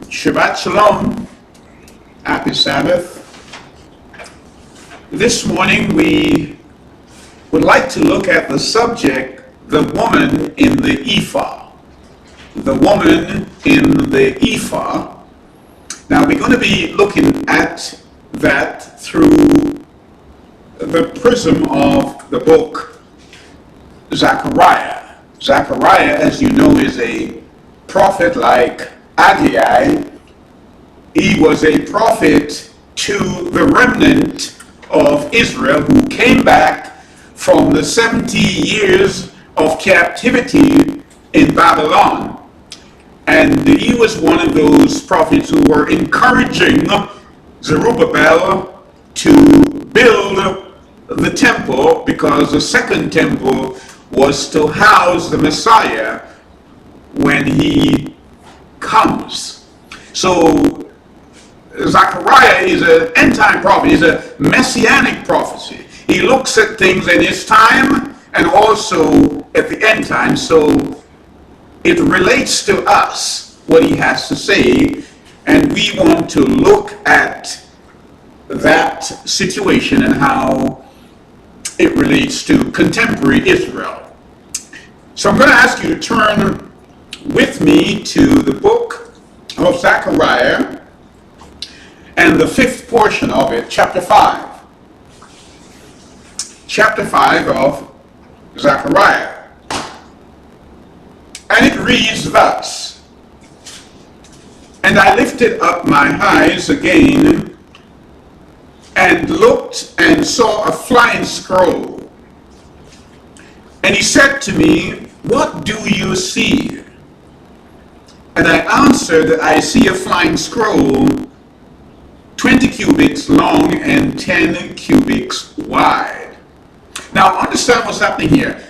Shabbat Shalom. Happy Sabbath. This morning we would like to look at the subject, the woman in the ephah. The woman in the ephah. Now we're going to be looking at that through the prism of the book Zechariah. Zechariah, as you know, is a prophet like Haggai. He was a prophet to the remnant of Israel who came back from the 70 years of captivity in Babylon. And he was one of those prophets who were encouraging Zerubbabel to build the temple, because the second temple was to house the Messiah when he comes. So Zechariah is an end-time prophet. He's a messianic prophecy. He looks at things in his time and also at the end time. So it relates to us, what he has to say, and we want to look at that situation and how it relates to contemporary Israel. So I'm going to ask you to turn with me to the book of Zechariah and the fifth portion of it, chapter 5. Chapter 5 of Zechariah. And it reads thus: "And I lifted up my eyes again, and looked, and saw a flying scroll. And he said to me, What do you see? And I answered, I see a flying scroll, 20 cubits long and 10 cubits wide." Now understand what's happening here.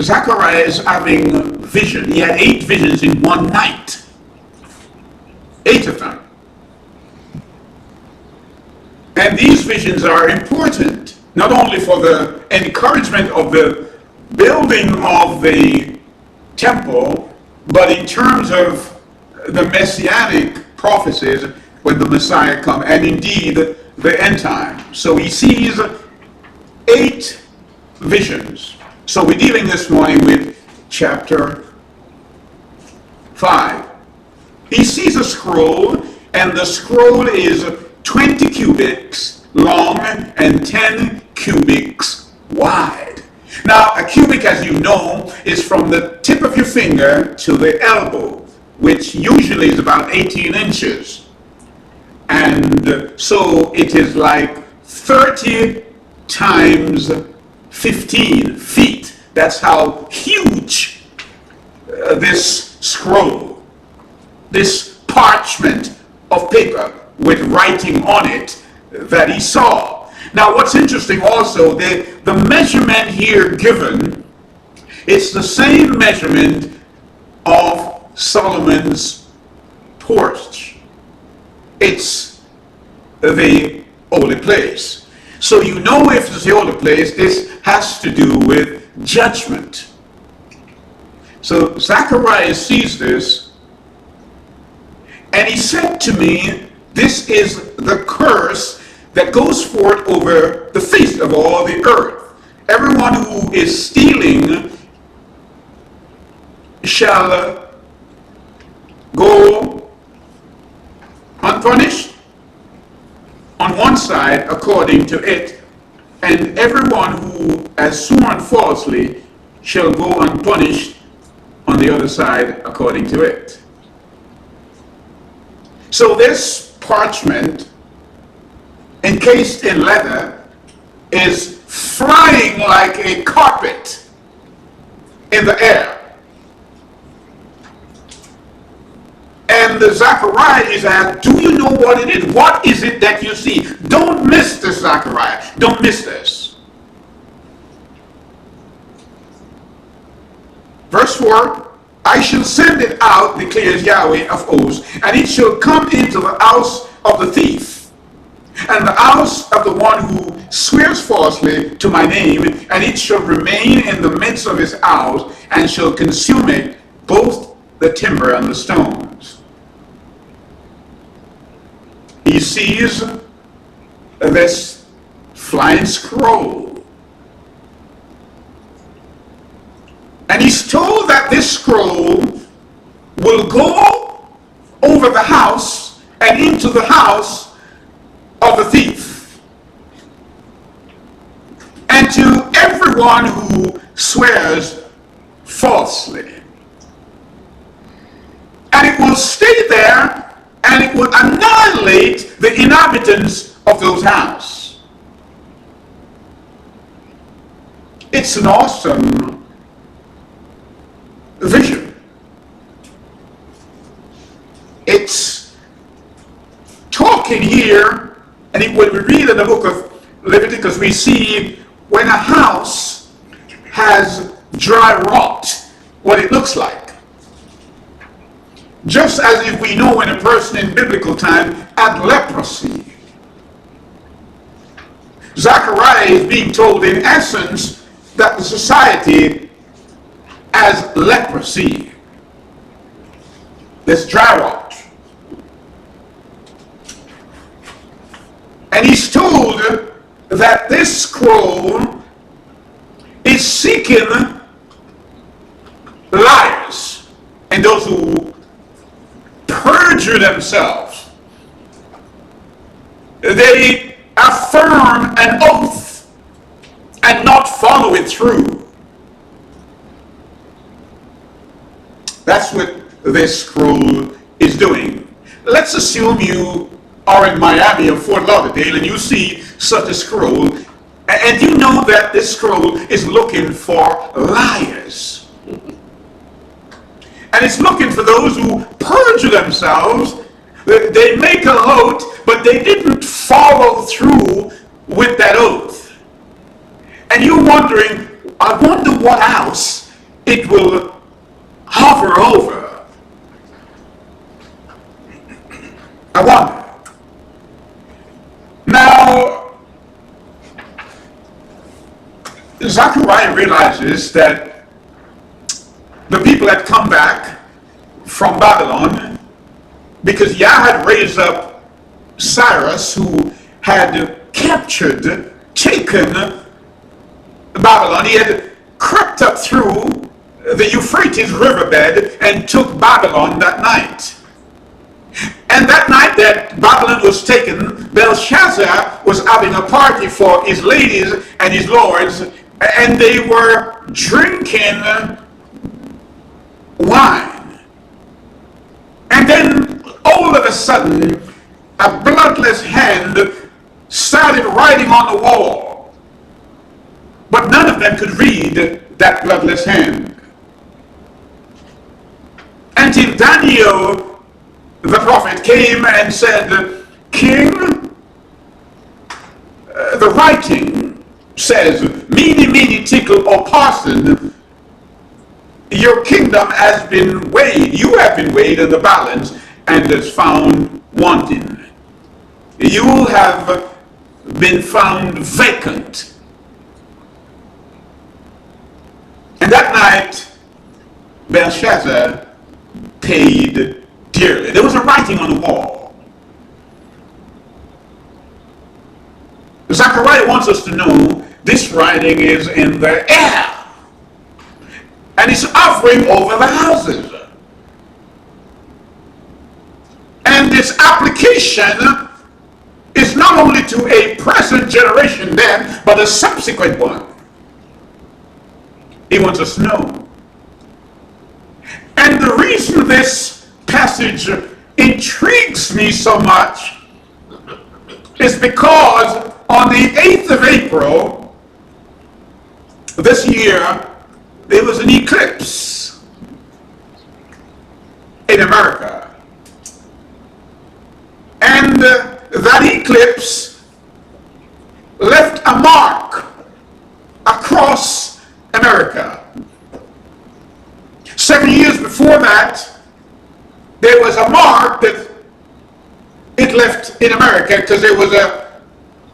Zechariah is having vision. He had 8 visions in one night. 8 of them. And these visions are important, not only for the encouragement of the building of the temple, but in terms of the messianic prophecies when the Messiah comes, and indeed the end time. So he sees 8 visions. So we're dealing this morning with chapter 5. He sees a scroll, and the scroll is 20 cubits long and 10 cubits wide. Now, a cubit, as you know, is from the tip of your finger to the elbow, which usually is about 18 inches. And so it is like 30 times 15 feet. That's how huge this scroll, this parchment of paper with writing on it that he saw. Now what's interesting also, the measurement here given, it's the same measurement of Solomon's porch. It's the holy place. So you know, if it's the holy place, this has to do with judgment. So Zechariah sees this, and he said to me, this is the curse that goes forth over the face of all the earth. Everyone who is stealing shall go unpunished on one side according to it, and everyone who has sworn falsely shall go unpunished on the other side according to it. So this parchment, encased in leather, is flying like a carpet in the air. And the Zechariah is asked, do you know what it is? What is it that you see? Don't miss this, Zechariah. Don't miss this. Verse 4, I shall send it out, declares Yahweh of hosts, and it shall come into the house of the thief, and the house of the one who swears falsely to my name, and it shall remain in the midst of his house, and shall consume it, both the timber and the stones. sees this flying scroll. And he's told that this scroll will go over the house and into the house of the thief, and to everyone who swears falsely. And it will stay there, and it will annihilate the inhabitants of those houses. It's an awesome vision. It's talking here, and when we read in the book of Leviticus, we see when a house has dry rot, what it looks like. Just as if we know when a person in biblical time had leprosy. Zechariah is being told in essence that the society has leprosy. There's dry rot. And he's told that this scroll is seeking liars and those who perjure themselves. They affirm an oath and not follow it through. That's what this scroll is doing. Let's assume you are in Miami or Fort Lauderdale and you see such a scroll, and you know that this scroll is looking for liars. And it's looking for those who perjure themselves. They make an oath, but they didn't follow through with that oath. And you're wondering, I wonder what house it will hover over. I wonder. Now, Zechariah realizes that the people had come back from Babylon because Yah had raised up Cyrus, who had captured, taken Babylon. He had crept up through the Euphrates riverbed and took Babylon that night. And that night that Babylon was taken, Belshazzar was having a party for his ladies and his lords, and they were drinking wine. And then all of a sudden, a bloodless hand started writing on the wall. But none of them could read that bloodless hand. Until Daniel, the prophet, came and said, King, the writing says, Mene, mene, tekel, upharsin, your kingdom has been weighed, you have been weighed in the balance and is found wanting. You have been found vacant. And that night, Belshazzar paid dearly. There was a writing on the wall. Zechariah wants us to know this writing is in the air. And it's hovering over the houses. And this application is not only to a present generation then, but a subsequent one. He wants us to know. And the reason this passage intrigues me so much is because on the 8th of April this year, there was an eclipse in America. And that eclipse left a mark across America. 7 years before that, there was a mark that it left in America because there was an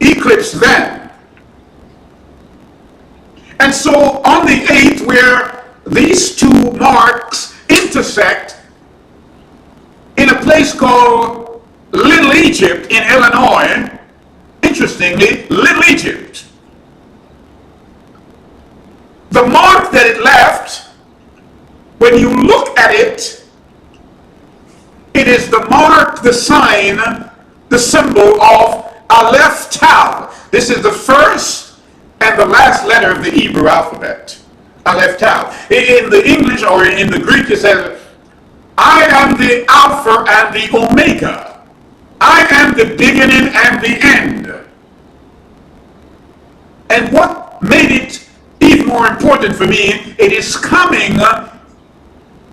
eclipse then. And so on the 8th, where these two marks intersect in a place called Little Egypt in Illinois, interestingly, Little Egypt. The mark that it left, when you look at it, it is the mark, the sign, the symbol of Aleph Tau. This is the first and the last letter of the Hebrew alphabet. Aleph Tau. In the English or in the Greek it says, I am the Alpha and the Omega. I am the beginning and the end. And what made it even more important for me, it is coming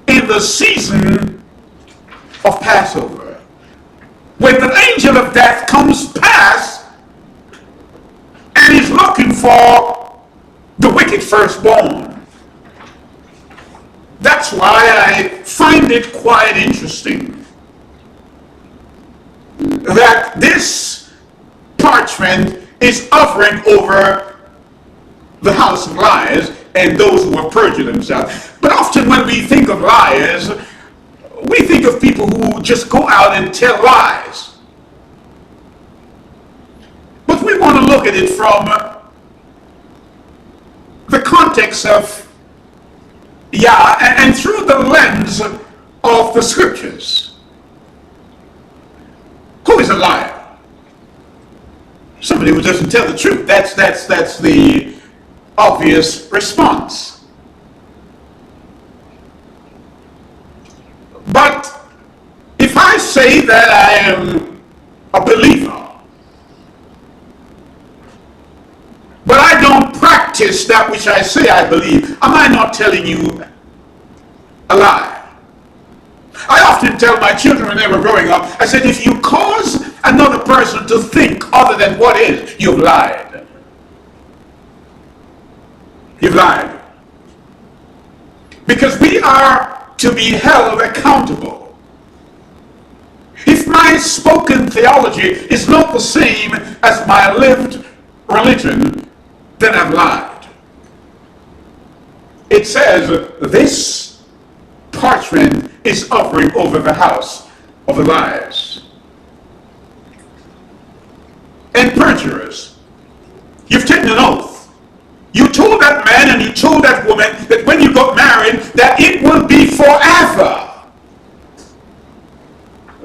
in the season of Passover, when the angel of death comes past and is looking for the wicked firstborn. That's why I find it quite interesting that this parchment is hovering over the house of liars and those who have perjured themselves. But often when we think of liars, we think of people who just go out and tell lies. But we want to look at it from the context of Yah and through the lens of the scriptures. Who is a liar? Somebody who doesn't tell the truth. That's the obvious response. But if I say that I am a believer, but I don't practice that which I say I believe, am I not telling you a lie? I often tell my children when they were growing up, I said, if you cause another person to think other than what is, you've lied. You've lied. Because we are to be held accountable. If my spoken theology is not the same as my lived religion, then I've lied. It says, this parchment is hovering over the house of the liars and perjurers. You've taken an oath. You told that man and you told that woman that when you got married, that it will be forever.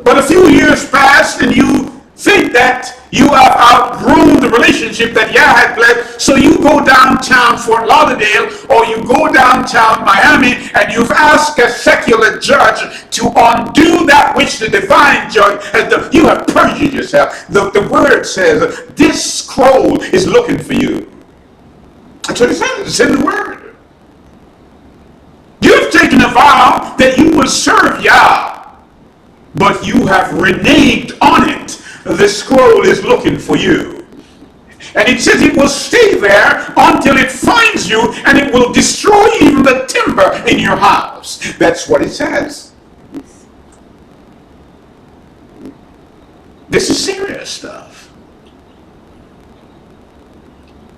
But a few years pass and you think that you have outgrown the relationship that Yah had blessed, so you go downtown Fort Lauderdale or you go downtown Miami and you've asked a secular judge to undo that which the divine judge has done. You have perjured yourself. The word says, this scroll is looking for you. That's what it says. It's in the word. You've taken a vow that you will serve Yah, but you have reneged on it. The scroll is looking for you. And it says it will stay there until it finds you, and it will destroy even the timber in your house. That's what it says. This is serious stuff.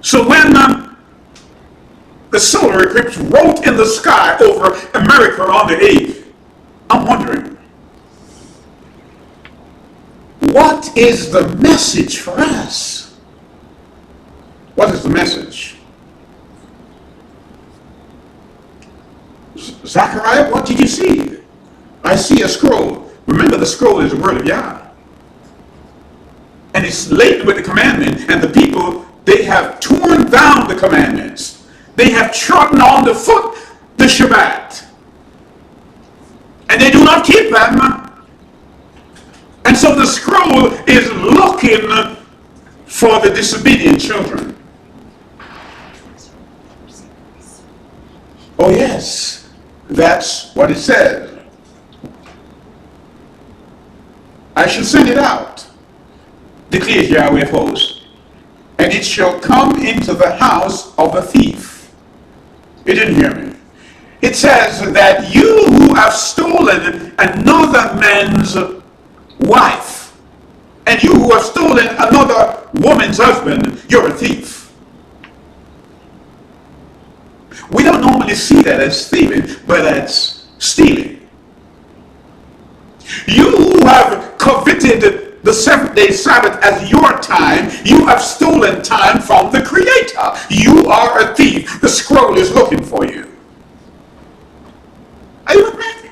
So when the solar eclipse wrote in the sky over America on the 8th, I'm wondering, what is the message for us? What is the message? Zechariah, what did you see? I see a scroll. Remember, the scroll is the word of Yah. And it's laden with the commandment. And the people, they have torn down the commandments. They have trodden on the foot the Shabbat. And they do not keep them. And so the scroll is looking for the disobedient children. Oh yes, that's what it says. I shall send it out, declares Yahweh of hosts, and it shall come into the house of a thief. You didn't hear me. It says that you who have stolen another man's wife, and you who have stolen another woman's husband, you're a thief. We don't normally see that as thieving, but as stealing. You who have coveted the seventh-day Sabbath as your time, you have stolen time from the Creator. You are a thief. The scroll is looking for you. Are you with me?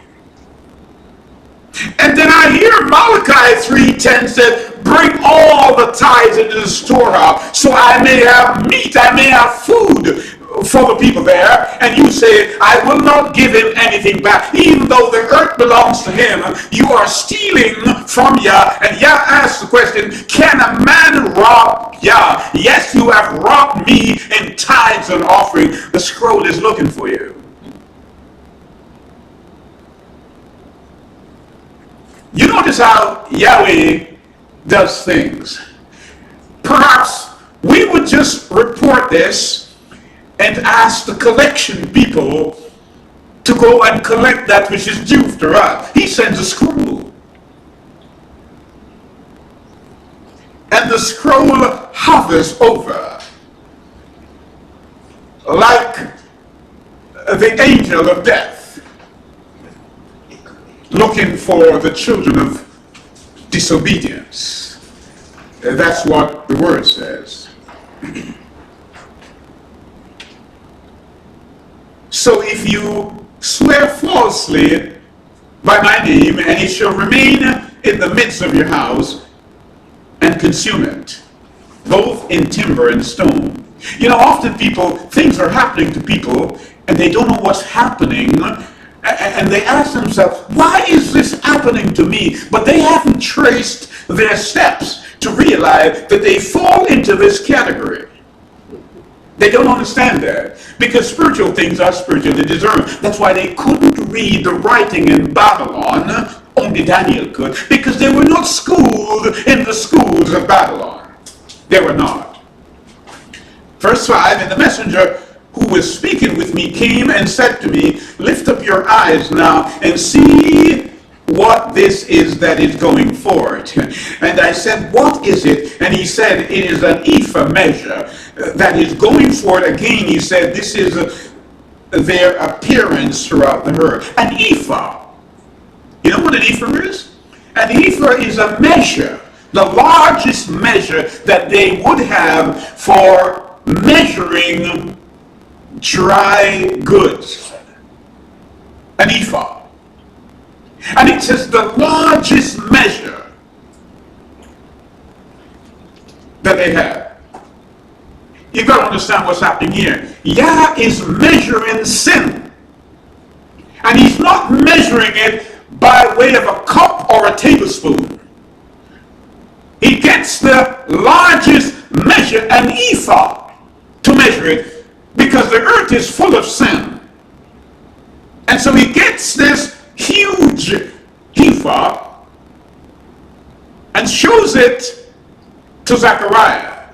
And then I hear Malachi 3:10 said, bring all the tithes into the storehouse, so I may have meat, I may have food for the people there. And you say, I will not give him anything back. Even though the earth belongs to him, you are stealing from Yah. And Yah asks the question, can a man rob Yah? Yes, you have robbed me in tithes and offering. The scroll is looking for you. You notice how Yahweh does things. Perhaps we would just report this and ask the collection people to go and collect that which is due to us. He sends a scroll. And the scroll hovers over like the angel of death, looking for the children of disobedience. That's what the word says. So if you swear falsely by my name, and it shall remain in the midst of your house, and consume it, both in timber and stone. You know, often things are happening to people, and they don't know what's happening, and they ask themselves, why is this happening to me? But they haven't traced their steps to realize that they fall into this category. They don't understand that, because spiritual things are spiritually discerned. That's why they couldn't read the writing in Babylon. Only Daniel could, because they were not schooled in the schools of Babylon. They were not. Verse 5, and the messenger who was speaking with me came and said to me, lift up your eyes now and see what this is that is going forward. And I said, what is it? And he said, it is an ephah measure that is going forward. Again, he said, this is their appearance throughout the herd. An ephah. You know what an ephah is? An ephah is a measure, the largest measure that they would have for measuring dry goods. An ephah. And it says the largest measure that they have. You've got to understand what's happening here. Yah is measuring sin. And he's not measuring it by way of a cup or a tablespoon. He gets the largest measure, an ephah, to measure it, because the earth is full of sin. And so he gets this huge ephah and shows it to Zechariah.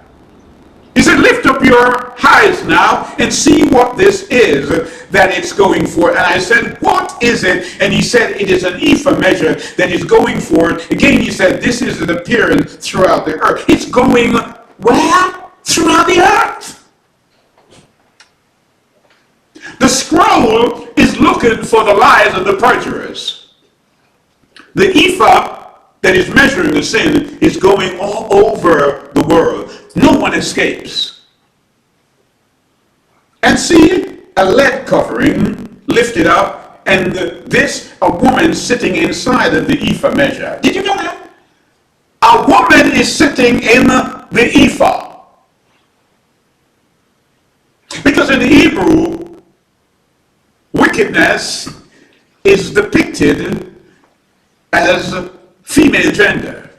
He said, lift up your eyes now and see what this is that it's going for. And I said, what is it? And he said, it is an ephah measure that is going forward. Again, he said, this is an appearance throughout the earth. It's going where? Throughout the earth. The scroll is looking for the lies of the perjurers. The ephah that is measuring the sin is going all over the world. No one escapes. And see a lead covering lifted up, and a woman sitting inside of the ephah measure. Did you know that? A woman is sitting in the ephah. Because in the Hebrew, wickedness is depicted as female gender,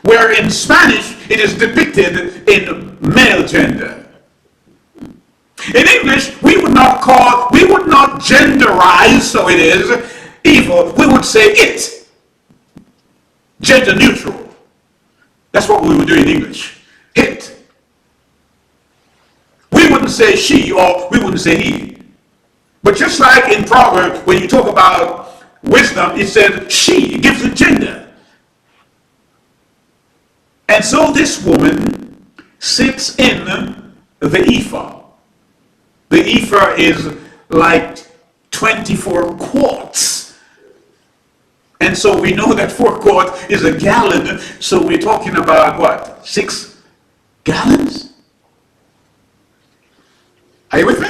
where in Spanish it is depicted in male gender. In English, we would not genderize, so it is, evil. We would say it. Gender neutral. That's what we would do in English. It. We wouldn't say she, or we wouldn't say he. But just like in Proverbs, when you talk about wisdom, it says she. It gives a gender. And so this woman sits in the ephah. The ephah is like 24 quarts And so we know that 4 quarts is a gallon. So we're talking about what? 6 gallons? Are you with me?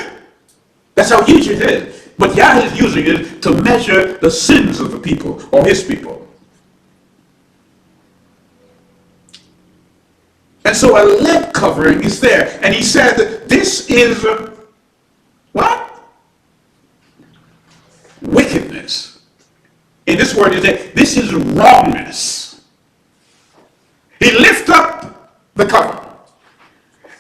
That's how huge it is. But Yah is using it to measure the sins of the people, or his people. And so a lead covering is there. And he said, this is what? Wickedness. In this word, he said, this is wrongness. He lifted up the cover.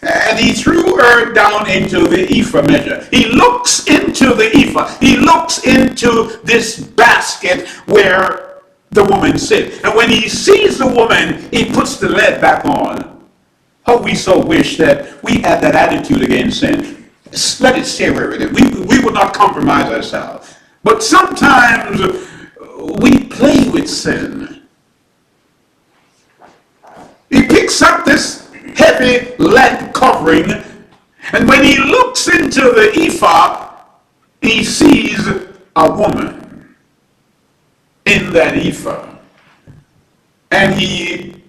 And he threw her down into the ephah measure. He looks into the ephah. He looks into this basket where the woman sits. And when he sees the woman, he puts the lead back on. Oh, we so wish that we had that attitude against sin. Let it stay where it is. We would not compromise ourselves. But sometimes we play with sin. He picks up this heavy lead covering, and when he looks into the ephah, he sees a woman in that ephah. And he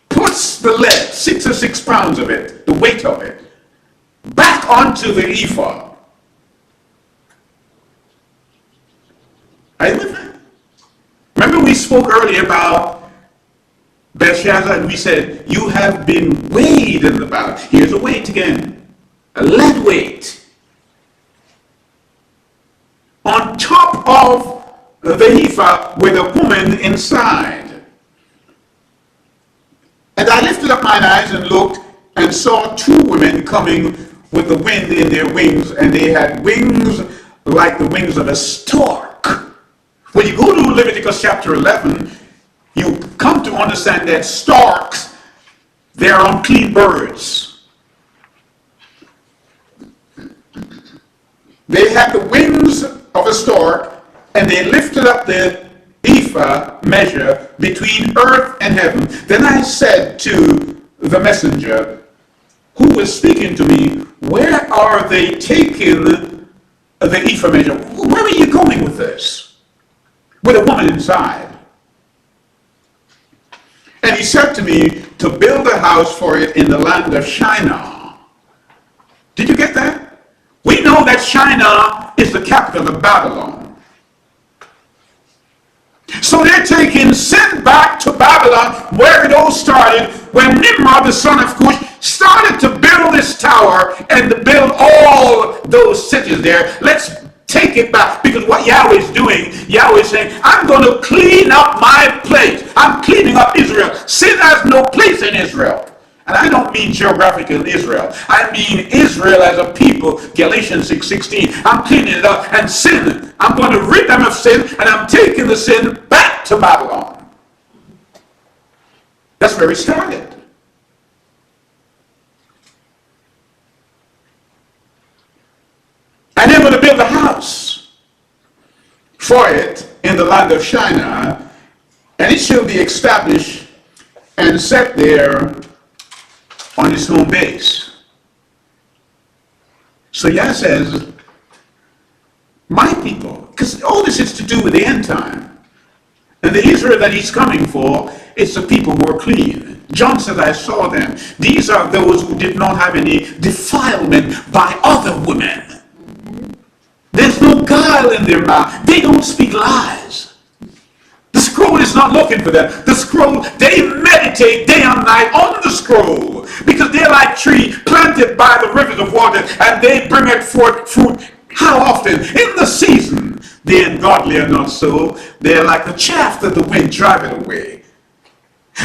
puts the lead, 6 or 6 pounds of it, the weight of it, back onto the ephah. Are you with me? Remember we spoke earlier about Belshazzar, and we said, you have been weighed in the balance. Here's a weight again, a lead weight. On top of the ephah with a woman inside. And I lifted up mine eyes and looked and saw 2 women coming with the wind in their wings, and they had wings like the wings of a stork. When you go to Leviticus chapter 11, you come to understand that storks, they are unclean birds. They had the wings of a stork, and they lifted up the ephah measure between earth and heaven. Then I said to the messenger who was speaking to me, where are they taking the ephah measure? Where are you going with this? With a woman inside. And he said to me to build a house for it in the land of Shinar. Did you get that? We know that Shinar is the capital of Babylon. So they're taking sin back to Babylon, where it all started, when Nimrod, the son of Cush, started to build this tower and to build all those cities there. Let's take it back, because what Yahweh is doing, Yahweh is saying, I'm going to clean up my place. I'm cleaning up Israel. Sin has no place in Israel. And I don't mean geographical Israel. I mean Israel as a people, Galatians 6:16. I'm cleaning it up. And sin, I'm going to rid them of sin, and I'm taking the sin back to Babylon. That's where it started. And they're going to build a house for it in the land of Shinar, and it shall be established and set there on its home base. So Yah says, my people, because all this is to do with the end time. And the Israel that he's coming for is the people who are clean. John said, I saw them. These are those who did not have any defilement by other women. There's no guile in their mouth. They don't speak lies. The scroll is not looking for them. The scroll, they meditate day and night on the scroll, because they're like trees planted by the rivers of water, and they bring it forth fruit. How often? In the season. The ungodly are not so. They're like the chaff that the wind driveth away.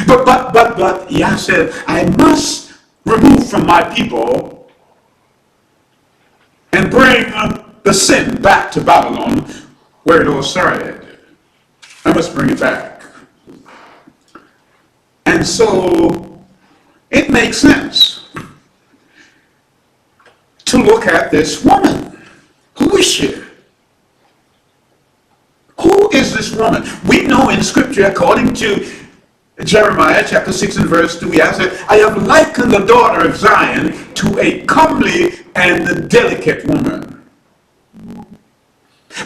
But Yah said, I must remove from my people and bring the sin back to Babylon, where it all started. I must bring it back. And so it makes sense to look at this woman. Who is she? Who is this woman? We know in Scripture, according to Jeremiah chapter 6 and verse 2, he said, I have likened the daughter of Zion to a comely and delicate woman.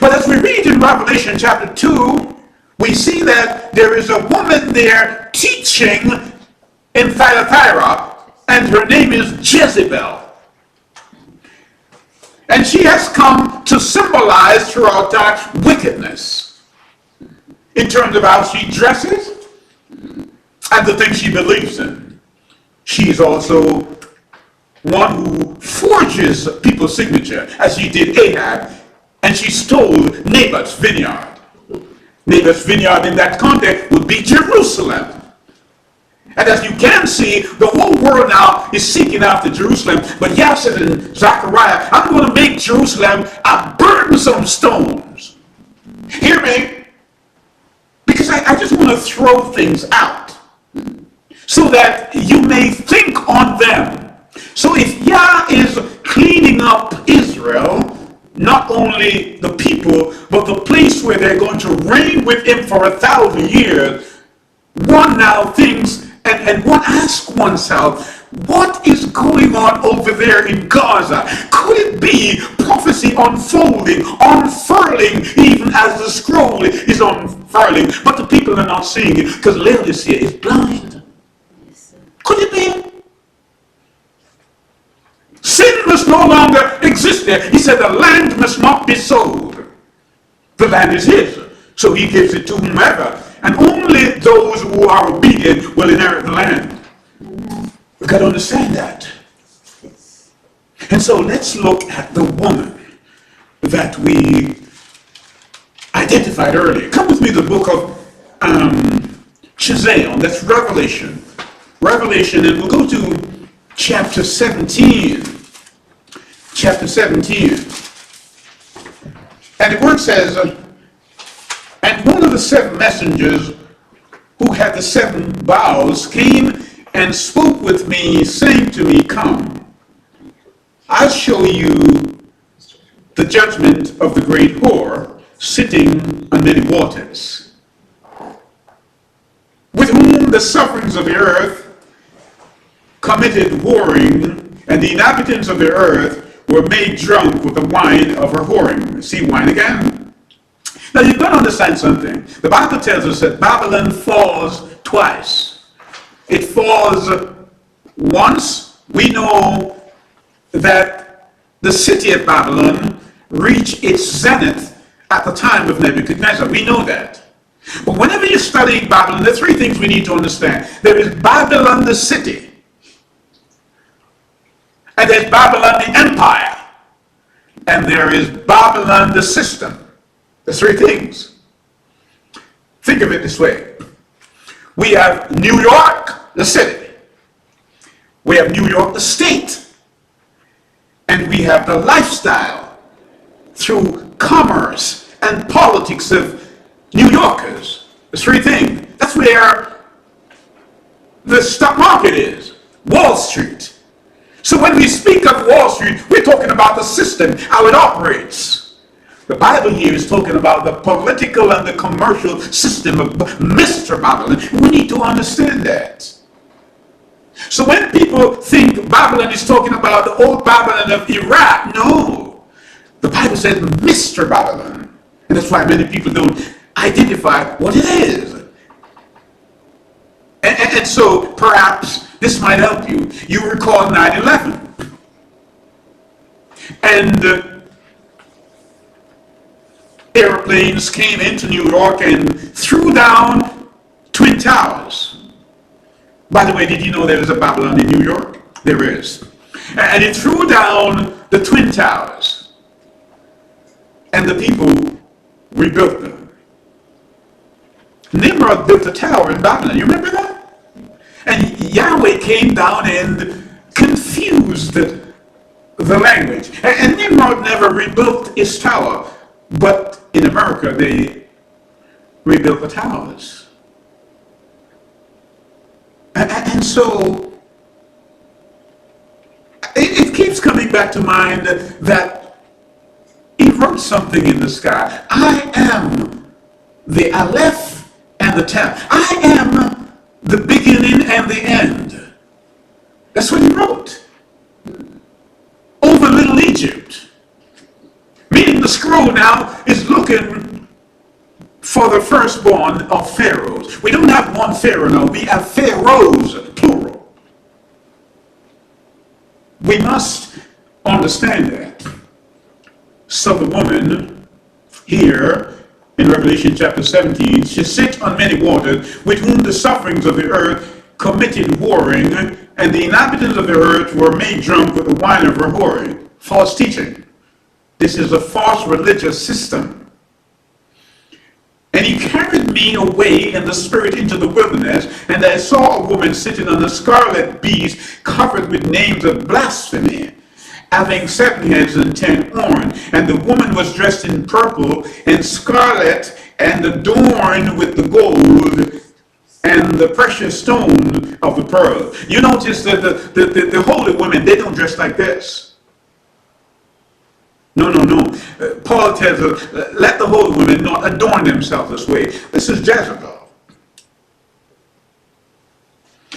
But as we read in Revelation chapter 2, we see that there is a woman there teaching in Thyatira, and her name is Jezebel. And she has come to symbolize throughout our wickedness in terms of how she dresses and the things she believes in. She is also one who forges people's signature, as she did Ahab, and she stole Naboth's vineyard. Naboth's vineyard in that context would be Jerusalem. And as you can see, the whole world now is seeking after Jerusalem. But Yah said in Zechariah, I'm going to make Jerusalem a burdensome stones. Hear me? Because I just want to throw things out so that you may think on them. So if Yah is cleaning up Israel, not only the people, but the place where they're going to reign with him for 1,000 years, one now thinks, and one asks oneself, what is going on over there in Gaza? Could it be prophecy unfolding, unfurling, even as the scroll is unfurling? But the people are not seeing it because Laodicea is blind. Could it be? Sin must no longer exist there. He said the land must not be sold. The land is his, so he gives it to whomever. And only those who are obedient will inherit the land. We've got to understand that. And so let's look at the woman that we identified earlier. Come with me to the book of Chizayon. That's Revelation. Revelation, and we'll go to chapter 17. Chapter 17. And the word says, and one of the 7 messengers who had the 7 bowls came and spoke with me, saying to me, come, I'll show you the judgment of the great whore sitting on many waters, with whom the sufferings of the earth committed whoring, and the inhabitants of the earth were made drunk with the wine of her whoring. See wine again? Now you've got to understand something. The Bible tells us that Babylon falls twice. It falls once. We know that the city of Babylon reached its zenith at the time of Nebuchadnezzar. We know that. But whenever you're studying Babylon, there are 3 things we need to understand. There is Babylon the city, and there's Babylon the empire, and there is Babylon the system. There's 3 things. Think of it this way. We have New York, the city. We have New York, the state. And we have the lifestyle through commerce and politics of New Yorkers. There's 3 things. That's where the stock market is. Wall Street. So when we speak of Wall Street, we're talking about the system, how it operates. The Bible here is talking about the political and the commercial system of Mr. Babylon. We need to understand that. So when people think Babylon is talking about the old Babylon of Iraq, no. The Bible says Mr. Babylon. And that's why many people don't identify what it is. And so perhaps this might help you. You recall 9/11. And airplanes came into New York and threw down Twin Towers. By the way, did you know there is a Babylon in New York? There is. And it threw down the Twin Towers. And the people rebuilt them. Nimrod built a tower in Babylon. You remember that? And Yahweh came down and confused the language. And Nimrod never rebuilt his tower. But in America, they rebuilt the towers. And so, it keeps coming back to mind that he wrote something in the sky. I am the Aleph and the Tav. I am the beginning and the end. That's what he wrote. Over Little Egypt. Meaning the scroll now is looking for the firstborn of pharaohs. We don't have one pharaoh now. We have pharaohs, plural. We must understand that. So the woman here in Revelation chapter 17, she sits on many waters, with whom the sufferings of the earth committed whoring, and the inhabitants of the earth were made drunk with the wine of her whoring. False teaching. This is a false religious system. And he carried me away in the spirit into the wilderness, and I saw a woman sitting on a scarlet beast covered with names of blasphemy, having 7 heads and 10 horns. And the woman was dressed in purple and scarlet, and adorned with the gold and the precious stone of the pearl. You notice that the holy women, they don't dress like this. No. Paul tells us, let the holy women not adorn themselves this way. This is Jezebel.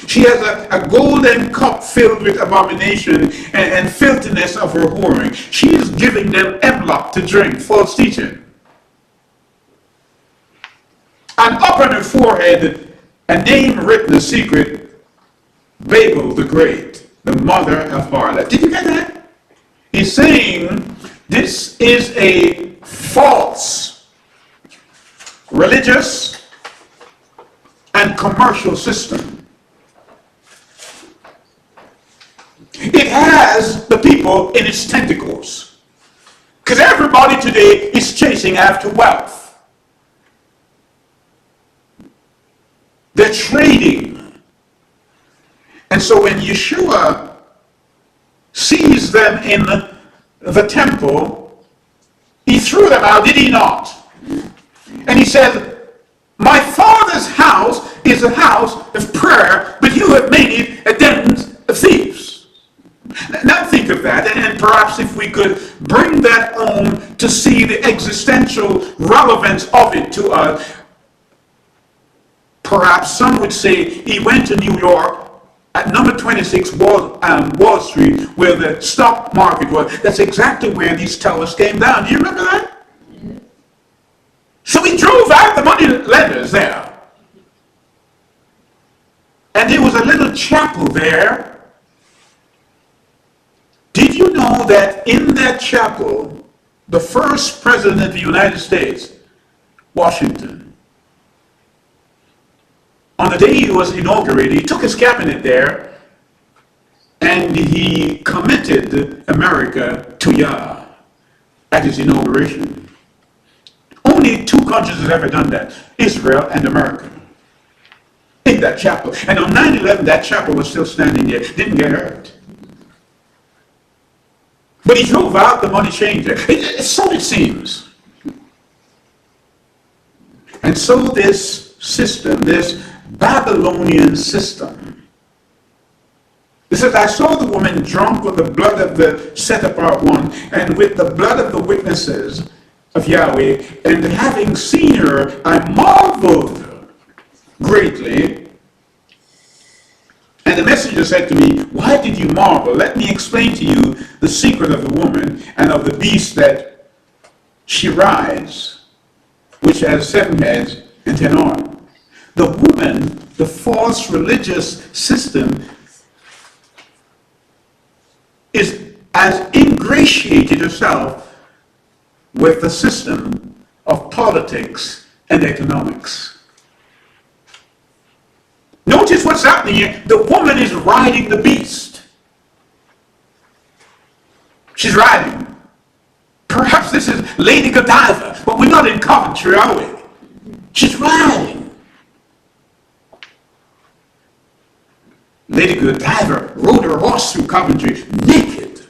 She has a golden cup filled with abomination and filthiness of her whoring. She is giving them hemlock to drink, false teaching. And up on her forehead, a name written, a secret, Babel the Great, the mother of harlot. Did you get that? He's saying this is a false religious and commercial system. It has the people in its tentacles. Because everybody today is chasing after wealth. They're trading. And so when Yeshua sees them in the temple, he threw them out, did he not? And he said, my Father's house is a house of prayer, but you have made it a den of thieves. Now think of that, and perhaps if we could bring that home to see the existential relevance of it to us. Perhaps some would say he went to New York at number 26 Wall Street, where the stock market was. That's exactly where these towers came down. Do you remember that? Yeah. So he drove out the money lenders there. And there was a little chapel there. Did you know that in that chapel, the first president of the United States, Washington, on the day he was inaugurated, he took his cabinet there and he committed America to Yah at his inauguration. Only 2 countries have ever done that, Israel and America, in that chapel. And on 9/11, that chapel was still standing there, didn't get hurt. But he drove out the money changer. So it seems. And so this system, this Babylonian system. It says, I saw the woman drunk with the blood of the set apart one, and with the blood of the witnesses of Yahweh, and having seen her, I marveled greatly. And the messenger said to me, why did you marvel? Let me explain to you the secret of the woman and of the beast that she rides, which has 7 heads and 10 horns. The woman, the false religious system, has ingratiated herself with the system of politics and economics. Notice what's happening here. The woman is riding the beast. She's riding. Perhaps this is Lady Godiva, but we're not in Coventry, are we? She's riding. Lady Godiva rode her horse through Coventry naked.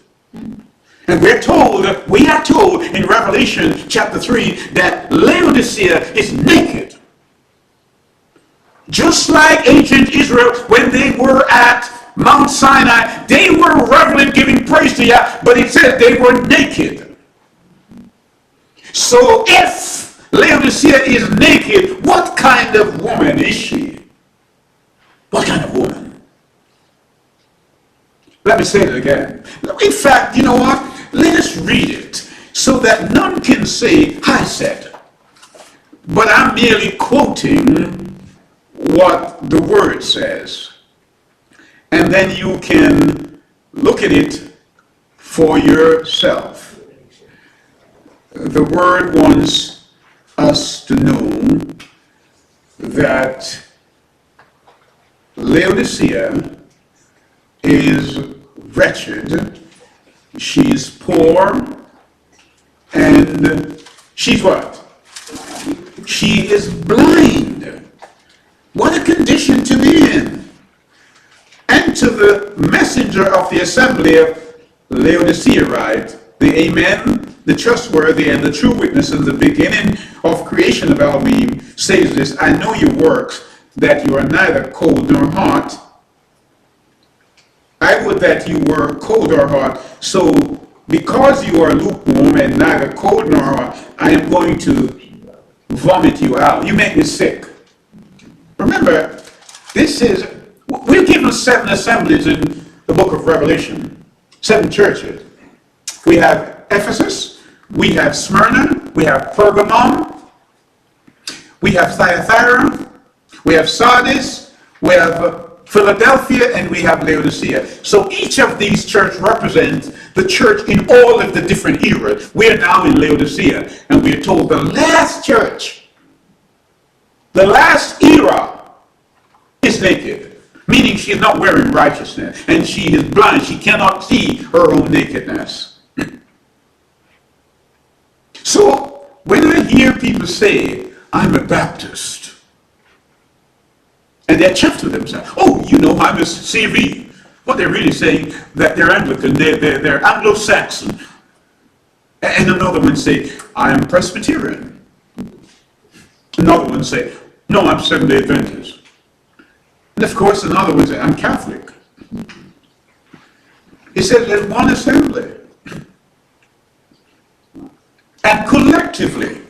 And we are told in Revelation chapter 3 that Laodicea is naked. Just like ancient Israel, when they were at Mount Sinai, they were reveling, giving praise to Yah, but it says they were naked. So if Laodicea is naked, what kind of woman is she? What kind of woman? Let me say it again. In fact, you know what? Let us read it so that none can say, I said. but I'm merely quoting what the word says. And then you can look at it for yourself. The word wants us to know that Laodicea is wretched, she's poor, and she's what? She is blind. What a condition to be in. And to the messenger of the assembly of Laodicea write, the Amen, the trustworthy and the true witness in the beginning of creation of Elohim says this, I know your works, that you are neither cold nor hot. I would that you were cold or hot. So because you are lukewarm and neither cold nor hot, I am going to vomit you out. You make me sick. Remember, we're given 7 assemblies in the book of Revelation, 7 churches. We have Ephesus, we have Smyrna, we have Pergamum, we have Thyatira, we have Sardis, we have Philadelphia, and we have Laodicea. So each of these churches represents the church in all of the different eras. We are now in Laodicea, and we are told the last church, the last era, is naked, meaning she is not wearing righteousness, and she is blind. She cannot see her own nakedness. So when I hear people say, I'm a Baptist, and they're chuffed with themselves. Oh, you know, I'm a CV. What they're really saying, that they're Anglican, they're Anglo-Saxon. And another one say, I'm Presbyterian. Another one say, no, I'm Seventh-day Adventist. And of course, another one say, I'm Catholic. He said, there's one assembly. And collectively,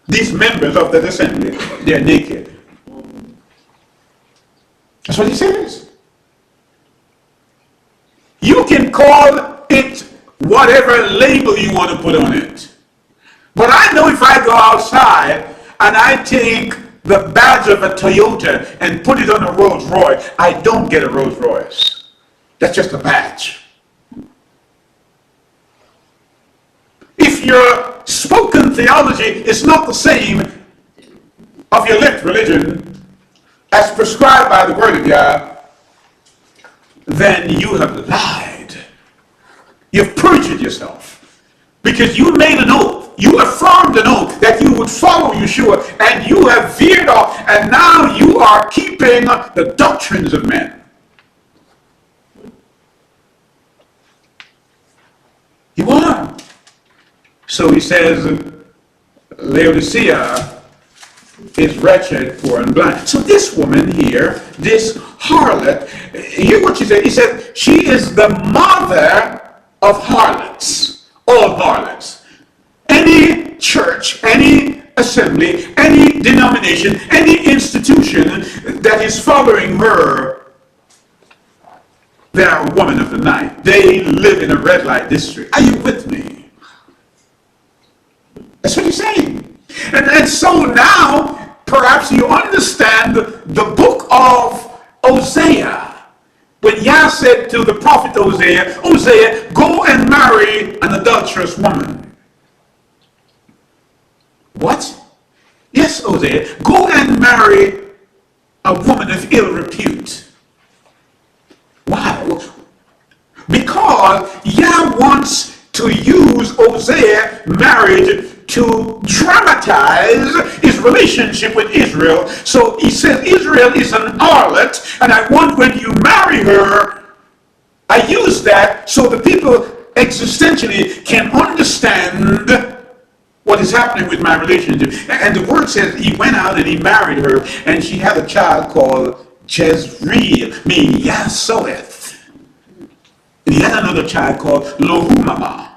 these members of that assembly, they're naked. That's what he says. You can call it whatever label you want to put on it. But I know if I go outside and I take the badge of a Toyota and put it on a Rolls Royce, I don't get a Rolls Royce. That's just a badge. If your spoken theology is not the same of your lived religion as prescribed by the word of God, then you have lied. You've perjured yourself. Because you made an oath. You affirmed an oath that you would follow Yeshua, and you have veered off, and now you are keeping the doctrines of men. You are. So he says, Laodicea is wretched, poor, and blind. So this woman here, this harlot, hear what she said. He said, she is the mother of harlots, all harlots. Any church, any assembly, any denomination, any institution that is following her, they are a woman of the night. They live in a red light district. Are you with me? That's what he's saying. And so now, perhaps you understand the book of Hosea. When Yah said to the prophet Hosea, Hosea, go and marry an adulterous woman. What? Yes, Hosea, go and marry a woman of ill repute. Why? Because Yah wants to use Hosea marriage to dramatize his relationship with Israel. So he says Israel is an harlot, and I want when you marry her, I use that so the people existentially can understand what is happening with my relationship. And the word says he went out and he married her, and she had a child called Jezreel, meaning Yah soweth. And he had another child called Lohumama,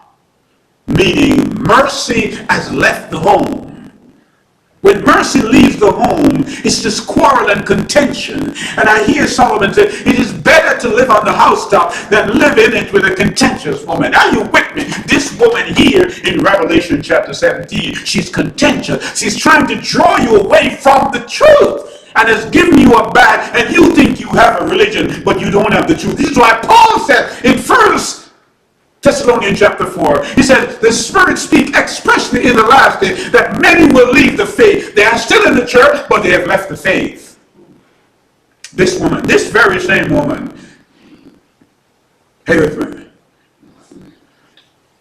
meaning mercy has left the home. When mercy leaves the home, it's just quarrel and contention. And I hear Solomon say, it is better to live on the housetop than live in it with a contentious woman. Are you with me? This woman here in Revelation chapter 17, she's contentious. She's trying to draw you away from the truth. And has given you a bag, and you think you have a religion, but you don't have the truth. This is why Paul said in 1 Thessalonians chapter 4, he said, the Spirit speak expressly in the last day that many will leave the faith. They are still in the church, but they have left the faith. This woman, this very same woman, hey with me.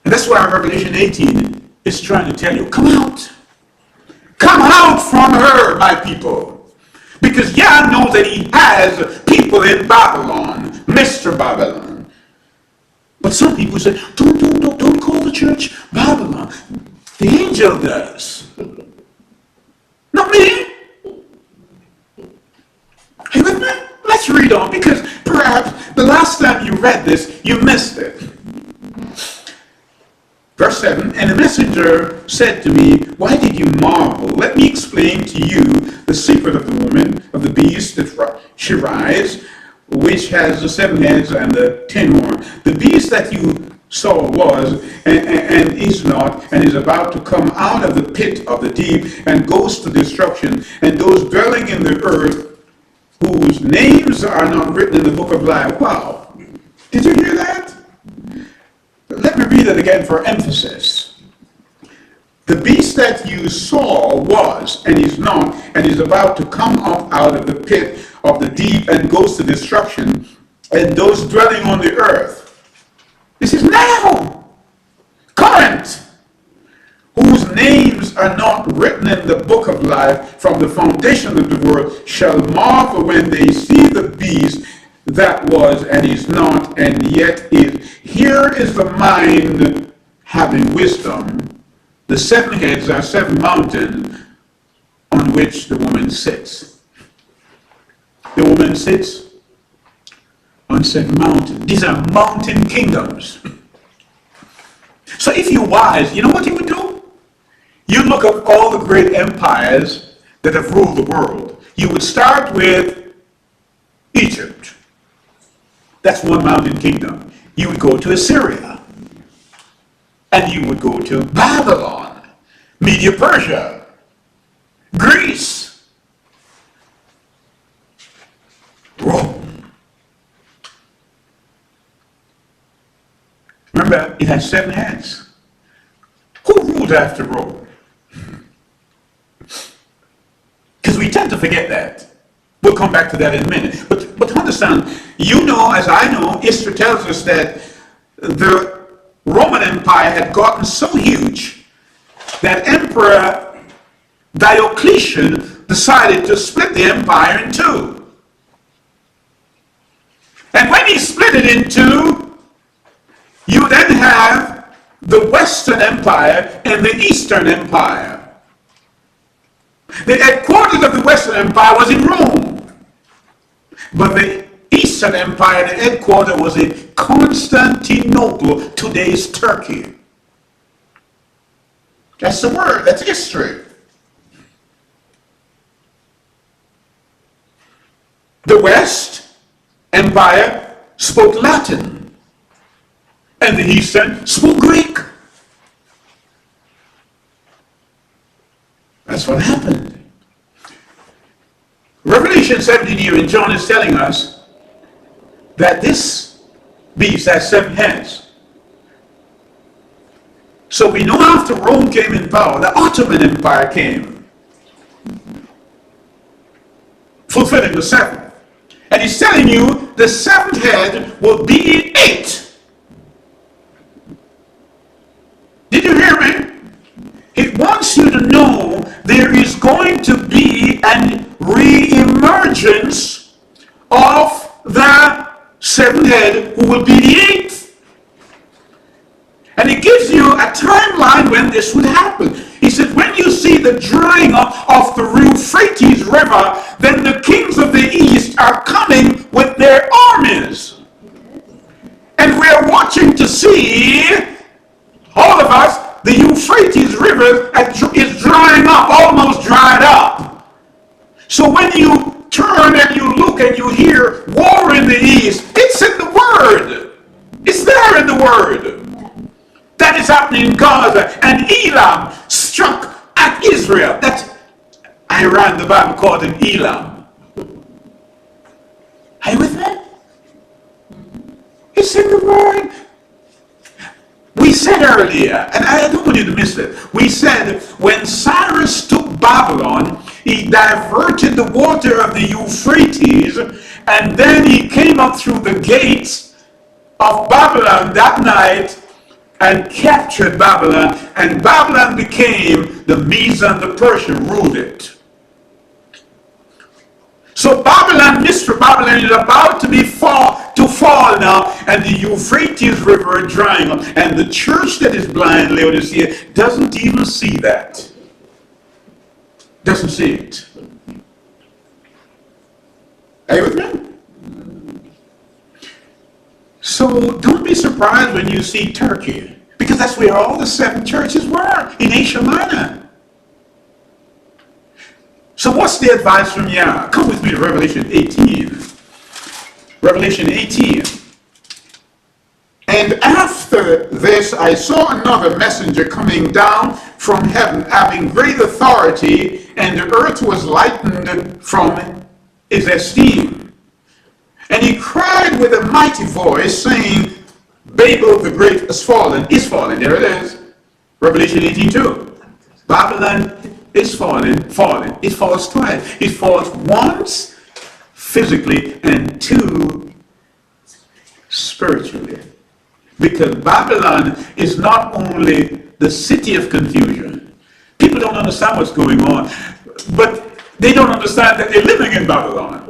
And that's why Revelation 18 is trying to tell you, come out. Come out from her, my people. Because Yah knows that he has people in Babylon, Mr. Babylon. But some people say, don't call the church Babylon. The angel does. Not me. Hey, with me? Let's read on, because perhaps the last time you read this, you missed it. Verse 7, and the messenger said to me, why did you marvel? Let me explain to you the secret of the woman, of the beast that she rises, which has the 7 heads and the 10 horns. The beast that you saw was and is not, and is about to come out of the pit of the deep, and goes to destruction, and those dwelling in the earth, whose names are not written in the book of life. Wow. Did you hear that? Let me read it again for emphasis. The beast that you saw was, and is not, and is about to come up out of the pit of the deep, and goes to destruction, and those dwelling on the earth. This is now, current, whose names are not written in the book of life from the foundation of the world, shall marvel when they see the beast that was, and is not, and yet is. Here is the mind having wisdom. The 7 heads are 7 mountains on which the woman sits. The woman sits on 7 mountains. These are mountain kingdoms. So if you're wise, you know what you would do? You look up all the great empires that have ruled the world. You would start with Egypt. That's one mountain kingdom. You would go to Assyria. And you would go to Babylon, Media Persia, Greece, Rome. Remember, it has 7 heads. Who ruled after Rome? Because we tend to forget that. We'll come back to that in a minute. But understand, you know, as I know, history tells us that the Roman Empire had gotten so huge that Emperor Diocletian decided to split the empire in 2. And when he split it in 2, you then have the Western Empire and the Eastern Empire. The headquarters of the Western Empire was in Rome. But the Eastern Empire, the headquarters was in Constantinople, today's Turkey. That's the word, that's history. The West Empire spoke Latin, and the Eastern spoke Greek. That's what happened. Revelation 17 here, and John is telling us that this beast has 7 heads. So we know after Rome came in power, the Ottoman Empire came, fulfilling the 7th. And he's telling you the 7th head will be 8. Did you hear me? It wants you to know there is going to be an re-emergence of the 7th head who will be the 8th. And it gives you a timeline when this would happen. He said, when you see the drying up of the Euphrates River, then the kings of the east are coming with their armies. And we're watching to see, all of us, the Euphrates River is drying up, almost dry So when you turn and you look and you hear war in the east, it's in the Word. It's there in the Word. That is happening in Gaza. And Elam struck at Israel. That's Iran, the Bible called him Elam. Are you with me? It's in the Word. We said earlier, and I don't want you to miss it, we said when Cyrus took Babylon, he diverted the water of the Euphrates, and then he came up through the gates of Babylon that night and captured Babylon, and Babylon became the Nisan, the Persian ruled it. So Babylon, Mr. Babylon, is about to fall now, and the Euphrates River is drying up, and the church that is blind, Laodicea, doesn't even see that. Doesn't see it. Are you with me? So don't be surprised when you see Turkey, because that's where all the 7 churches were, in Asia Minor. So what's the advice from Yah? Come with me to Revelation 18. Revelation 18. And after this I saw another messenger coming down from heaven, having great authority, and the earth was lightened from his esteem. And he cried with a mighty voice, saying, Babel the Great is fallen. There it is. Revelation 18:2. Babylon is fallen. It falls twice. It falls once physically and 2 spiritually. Because Babylon is not only the city of confusion. People don't understand what's going on, but they don't understand that they're living in Babylon.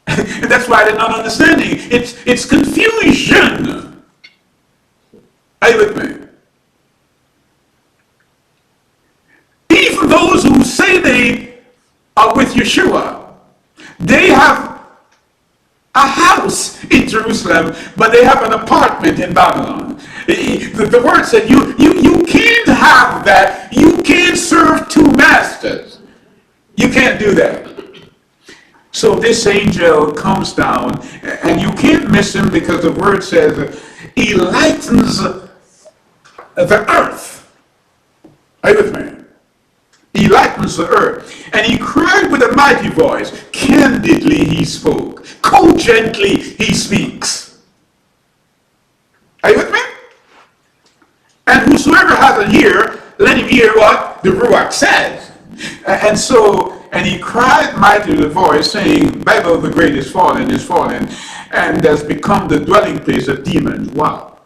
And that's why they're not understanding. It's confusion. Are you with me? Even those who say they are with Yeshua, they have a house in Jerusalem, but they have an apartment in Babylon. The word said you can't have that. You can't serve 2 masters. You can't do that. So this angel comes down, and you can't miss him, because the word says he lightens the earth. Are you with me? He lightens the earth. And he cried with a mighty voice. Candidly he spoke. Cogently he speaks. Are you with me? And whosoever has an ear, let him hear what the Ruach says. And he cried mightily with a voice, saying, Babel the Great is fallen, and has become the dwelling place of demons. Wow.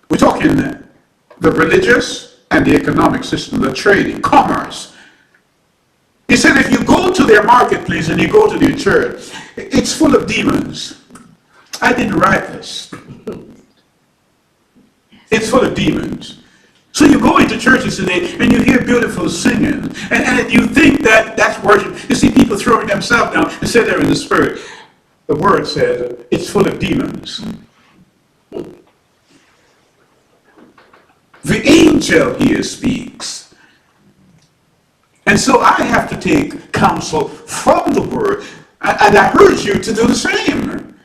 We're talking the religious and the economic system, the trading, commerce. He said if you go to their marketplace and you go to their church, it's full of demons. I didn't write this. It's full of demons. So you go into churches today and you hear beautiful singing, and you think that that's worship. You see people throwing themselves down and say they're in the spirit. The word says it's full of demons. The angel here speaks. And so I have to take counsel from the word, and I urge you to do the same.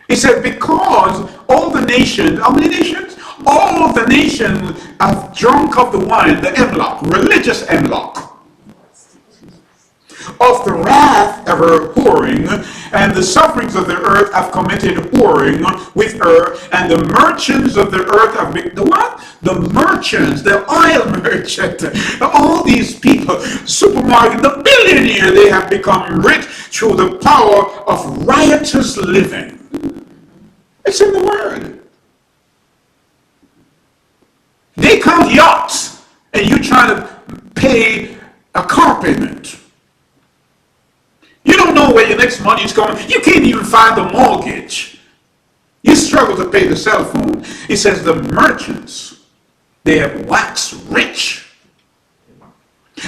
He said, because all the nations, how many nations? All the nations have drunk of the wine, the hemlock, religious hemlock, of the wrath of her whoring, and the sufferings of the earth have committed whoring with her, and the merchants of the earth have been, the what? The merchants, the oil merchant, all these people, supermarket, the billionaire, they have become rich through the power of riotous living. It's in the word. They count yachts, and you try to pay a car payment. You don't know where your next money is coming. You can't even find the mortgage. You struggle to pay the cell phone. It says the merchants, they have waxed rich.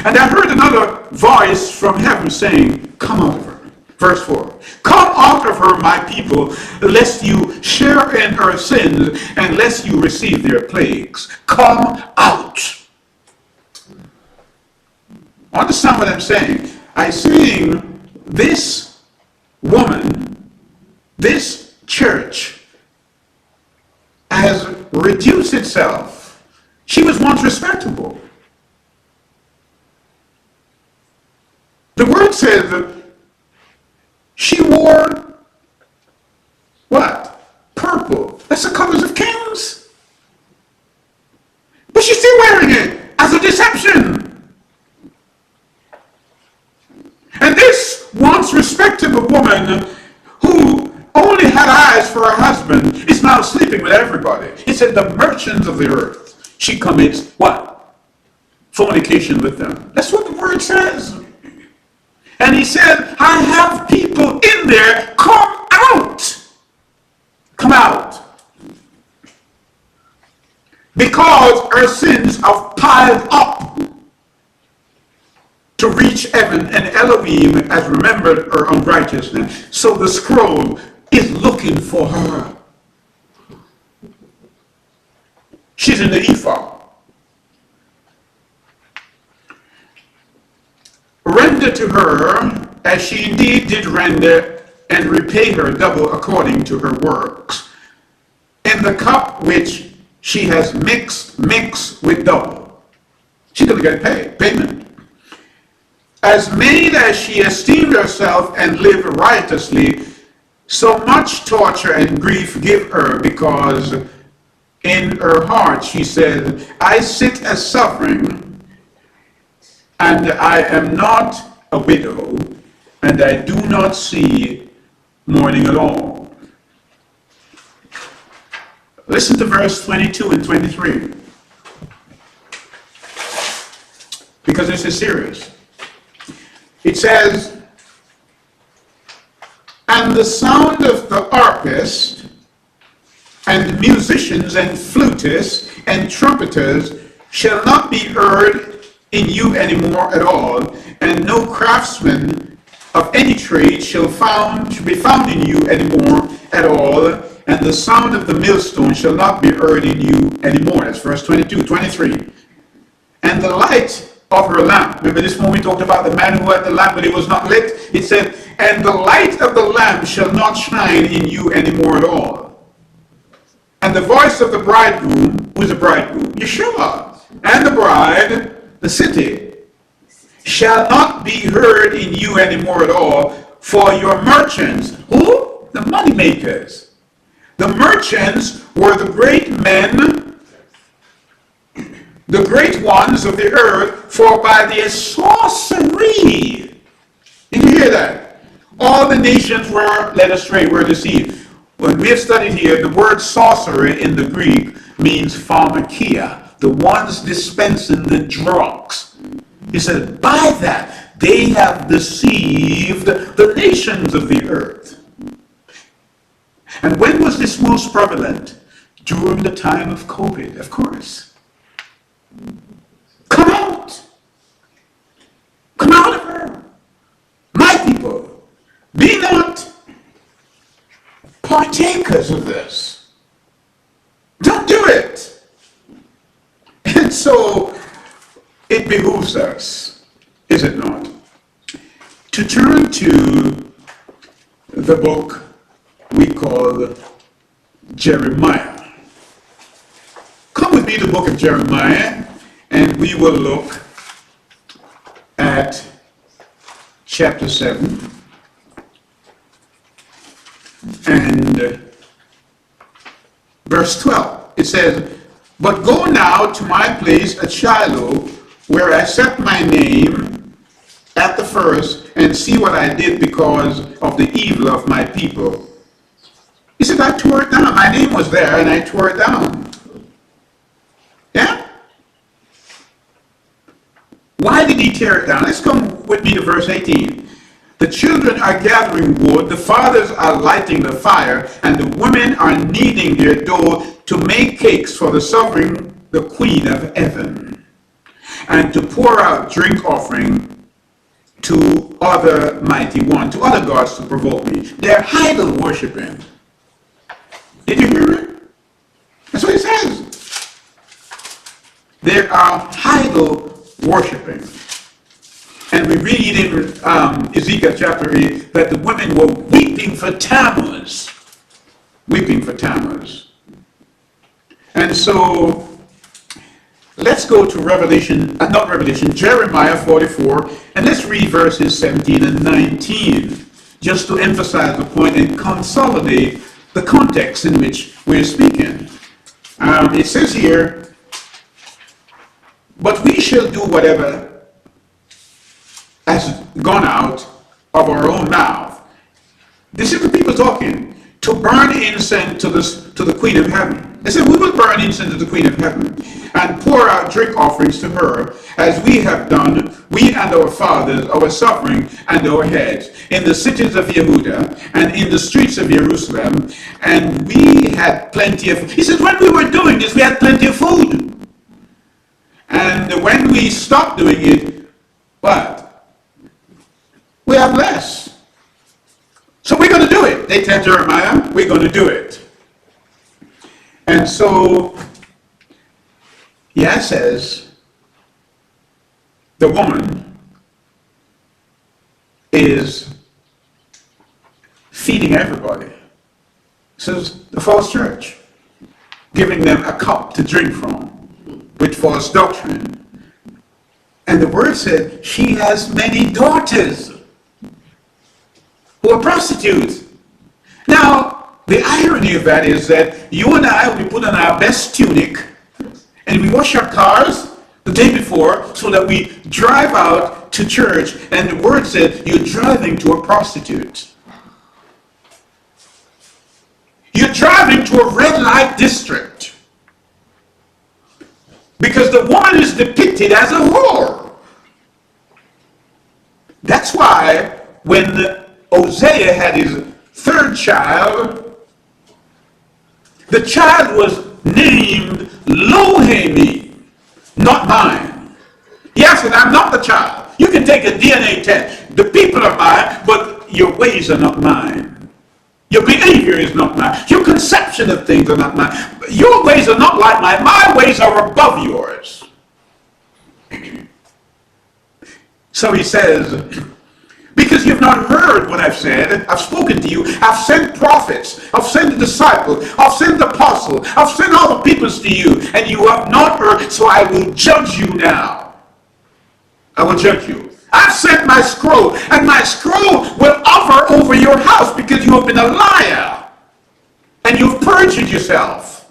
And I heard another voice from heaven saying, come out of her. Verse 4. Come out of her, my people, lest you share in her sins, and lest you receive their plagues. Come out. Understand what I'm saying? I'm saying this woman, this church, has reduced itself. She was once respectable. The word says that she wore what? Purple. That's the colors of kings. But she's still wearing it as a deception. And this once respectable woman who only had eyes for her husband is now sleeping with everybody. It said the merchants of the earth. She commits what? Fornication with them. That's what the word says. And he said, I have people in there, come out. Come out. Because her sins have piled up to reach heaven, and Elohim has remembered her unrighteousness. So the scroll is looking for her. She's in the ephah. Render to her as she indeed did render, and repay her double according to her works. In the cup which she has mixed with double. She's going to get payment. As made as she esteemed herself and lived riotously, so much torture and grief give her, because in her heart she said, I sit as sovereign, and I am not a widow, and I do not see mourning at all. Listen to verse 22 and 23. Because this is serious. It says, and the sound of the harpist, and musicians, and flutists, and trumpeters shall not be heard in you anymore at all, and no craftsman of any trade shall be found in you anymore at all, and the sound of the millstone shall not be heard in you anymore. That's verse 22, 23. And the light of her lamp. Remember this one we talked about the man who had the lamp but it was not lit? It said, and the light of the lamp shall not shine in you anymore at all. And the voice of the bridegroom, who is the bridegroom? Yeshua. And the bride, the city, shall not be heard in you anymore at all, for your merchants, who? The money makers. The merchants were the great men, the great ones of the earth, for by their sorcery, did you hear that? All the nations were led astray, were deceived. When we have studied here, the word sorcery in the Greek means pharmakia, the ones dispensing the drugs. He said, by that they have deceived the nations of the earth. And when was this most prevalent? During the time of COVID, of course. Come out. Come out of her. My people, be not partakers of this. Don't do it. And so it behooves us, is it not, to turn to the book we call Jeremiah. Come with me to the book of Jeremiah, and we will look at chapter 7 and verse 12. It says, but go now to my place at Shiloh, where I set my name at the first, and see what I did because of the evil of my people. He said, I tore it down. My name was there, and I tore it down. Yeah? Why did he tear it down? Let's come with me to verse 18. The children are gathering wood, the fathers are lighting the fire, and the women are kneading their dough to make cakes for the sovereign, the queen of heaven, and to pour out drink offering to other mighty ones, to other gods to provoke me. They're idol worshiping. Did you hear it? That's what it says. They are idol worshiping. And we read in Ezekiel chapter 8 that the women were weeping for Tammuz. Weeping for Tammuz. And so, let's go to Jeremiah 44, and let's read verses 17 and 19, just to emphasize the point and consolidate the context in which we're speaking. It says here, but we shall do whatever has gone out of our own mouth. This is the people talking. To burn incense to the Queen of Heaven. They said, we will burn incense to the Queen of Heaven and pour out drink offerings to her, as we have done, we and our fathers, our suffering and our heads, in the cities of Yehuda and in the streets of Jerusalem. And we had plenty of, he says, when we were doing this, we had plenty of food. And when we stopped doing it, what? We have less. So we're going to do it. They tell Jeremiah, we're going to do it. And so, Yah says, the woman is feeding everybody. Says the false church, giving them a cup to drink from with false doctrine. And the word said, she has many daughters who are prostitutes. Now, the irony of that is that you and I, we put on our best tunic and we wash our cars the day before so that we drive out to church, and the word said you're driving to a prostitute. You're driving to a red light district because the woman is depicted as a whore. That's why when Hosea had his third child, the child was named Lohemi, not mine. Yes, and I'm not the child. You can take a DNA test. The people are mine, but your ways are not mine. Your behavior is not mine. Your conception of things are not mine. Your ways are not like mine. My ways are above yours. So he says, because you've not heard what I've said, I've spoken to you, I've sent prophets, I've sent the disciples, I've sent the apostles, I've sent all the peoples to you, and you have not heard, so I will judge you now. I will judge you. I've sent my scroll, and my scroll will hover over your house because you have been a liar, and you've perjured yourself.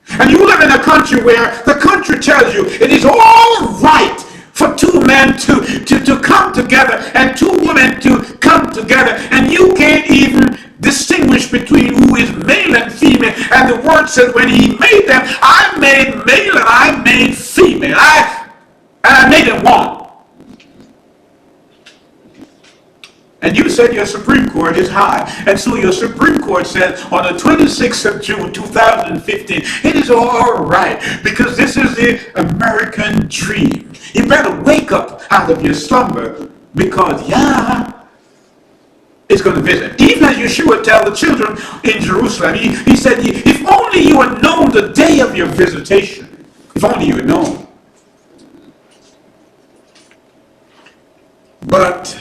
And you live in a country where the country tells you it is all right for two men to come together and two women to come together, and you can't even distinguish between who is male and female. And the word says when he made them, I made male and I made female. I made them one. And you said your Supreme Court is high. And so your Supreme Court said on the 26th of June 2015, it is all right because this is the American dream. You better wake up out of your slumber because Yah is going to visit. Even as Yeshua tell the children in Jerusalem, he said, if only you had known the day of your visitation. If only you had known. But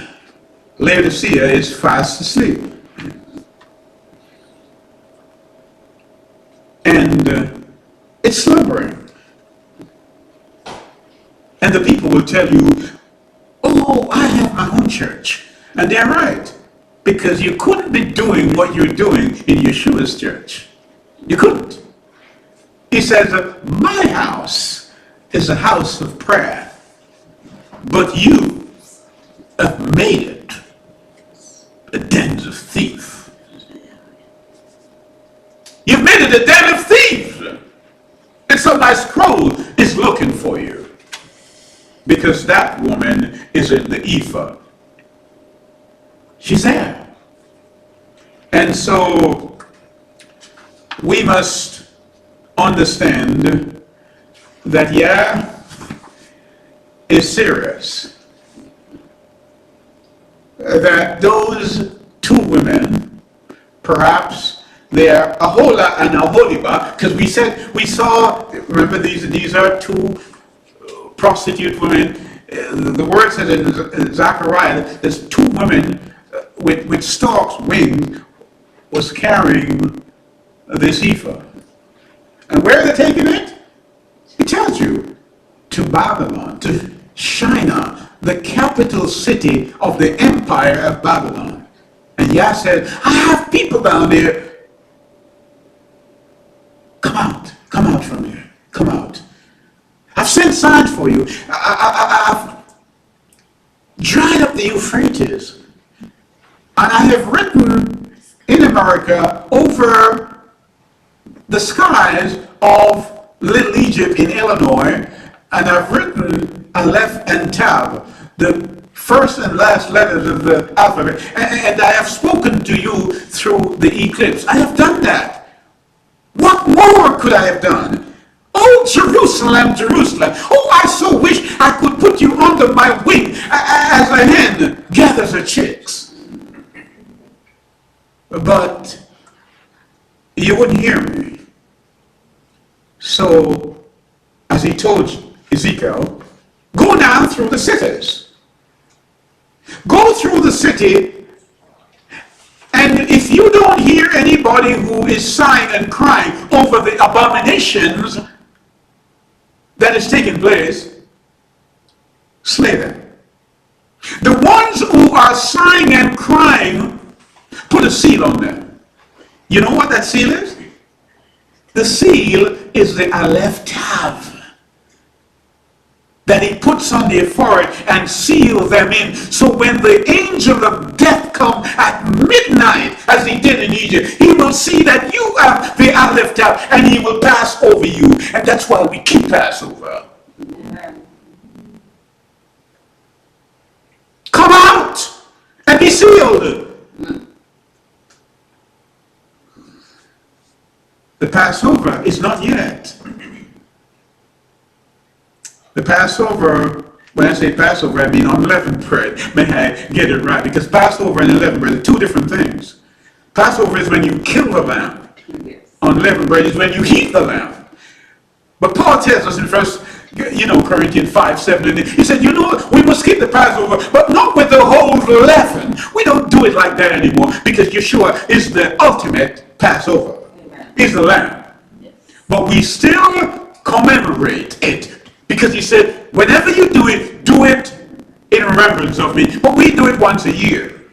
Laodicea is fast asleep. And it's slumbering. And the people will tell you, oh, I have my own church. And they're right. Because you couldn't be doing what you're doing in Yeshua's church. You couldn't. He says, my house is a house of prayer. But you have made it a den of thieves. You've made it a den of thieves. And so my scroll is looking for you. Because that woman is in the Ephah. She's there. And so we must understand that Yah is serious. That those two women, perhaps they're Ahola and Aholiba, because we saw, remember these are two prostitute women. The word says in Zechariah, there's two women with stalks, wings, was carrying this ephah. And where are they taking it? It tells you, to Babylon, to Shinar, the capital city of the empire of Babylon. And Yah said, I have people down there. Come out from here, come out. I've sent signs for you. I've dried up the Euphrates. And I have written in America over the skies of Little Egypt in Illinois, and I've written Aleph and Tab, the first and last letters of the alphabet, and I have spoken to you through the eclipse. I have done that. What more could I have done? Oh, Jerusalem, Jerusalem. Oh, I so wish I could put you under my wing as a hen gathers her chicks. But you wouldn't hear me. So, as he told Ezekiel, go down through the cities. Go through the city, and if you don't hear anybody who is sighing and crying over the abominations that is taking place, slay them. The ones who are sighing and crying, put a seal on them. You know what that seal is? The seal is the Aleph Tav that he puts on their forehead and seal them in. So when the angel of death comes at midnight, as he did in Egypt, he will see that you have the Aleph Tav and he will pass over you. And that's why we keep Passover. Come out and be sealed. The Passover is not yet. The Passover, when I say Passover, I mean unleavened bread. May I get it right? Because Passover and unleavened bread are two different things. Passover is when you kill the lamb. Yes. Unleavened bread is when you heat the lamb. But Paul tells us in Corinthians 5:7, he said, we must keep the Passover, but not with the whole leaven. We don't do it like that anymore, because Yeshua is the ultimate Passover. Is the lamb. Yes. But we still commemorate it. Because he said, whenever you do it in remembrance of me. But we do it once a year,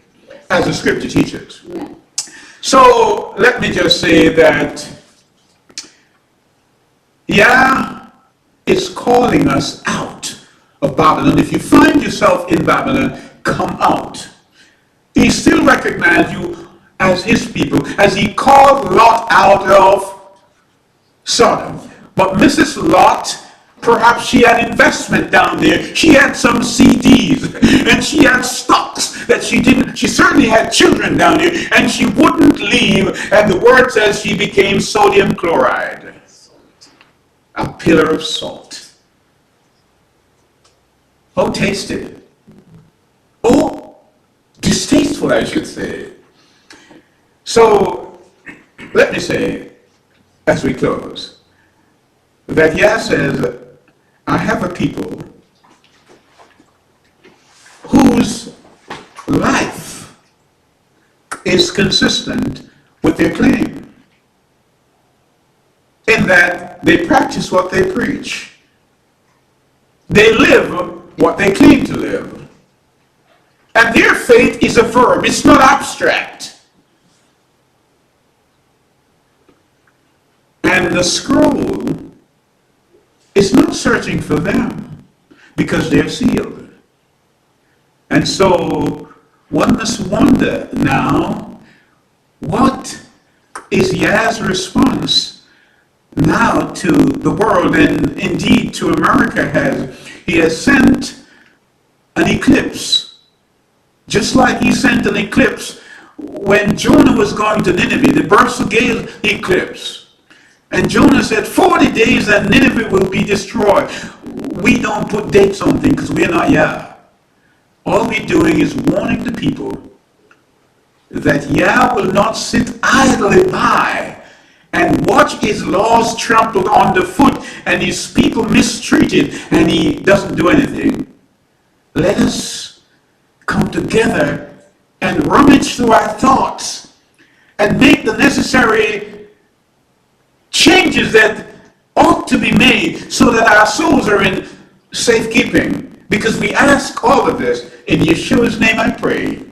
as the scripture teaches. Yeah. So let me just say that Yah is calling us out of Babylon. If you find yourself in Babylon, come out. He still recognizes you as his people, as he called Lot out of Sodom. But Mrs. Lot, perhaps she had investment down there. She had some CDs and she had stocks that she didn't. She certainly had children down there and she wouldn't leave. And the word says she became sodium chloride, a pillar of salt. Oh, tasted. Oh, distasteful, I should say. So, let me say, as we close, that Yah says, I have a people whose life is consistent with their claim, in that they practice what they preach. They live what they claim to live. And their faith is a verb. It's not abstract. And the scroll is not searching for them because they're sealed. And so one must wonder now, what is Yah's response now to the world, and indeed to America? He has sent an eclipse, just like he sent an eclipse when Jonah was going to Nineveh. The birds gave the eclipse. And Jonah said, 40 days and Nineveh will be destroyed. We don't put dates on things because we're not Yah. All we're doing is warning the people that Yah will not sit idly by and watch his laws trampled underfoot and his people mistreated and he doesn't do anything. let us come together and rummage through our thoughts and make the necessary changes that ought to be made so that our souls are in safekeeping. Because we ask all of this in Yeshua's name I pray.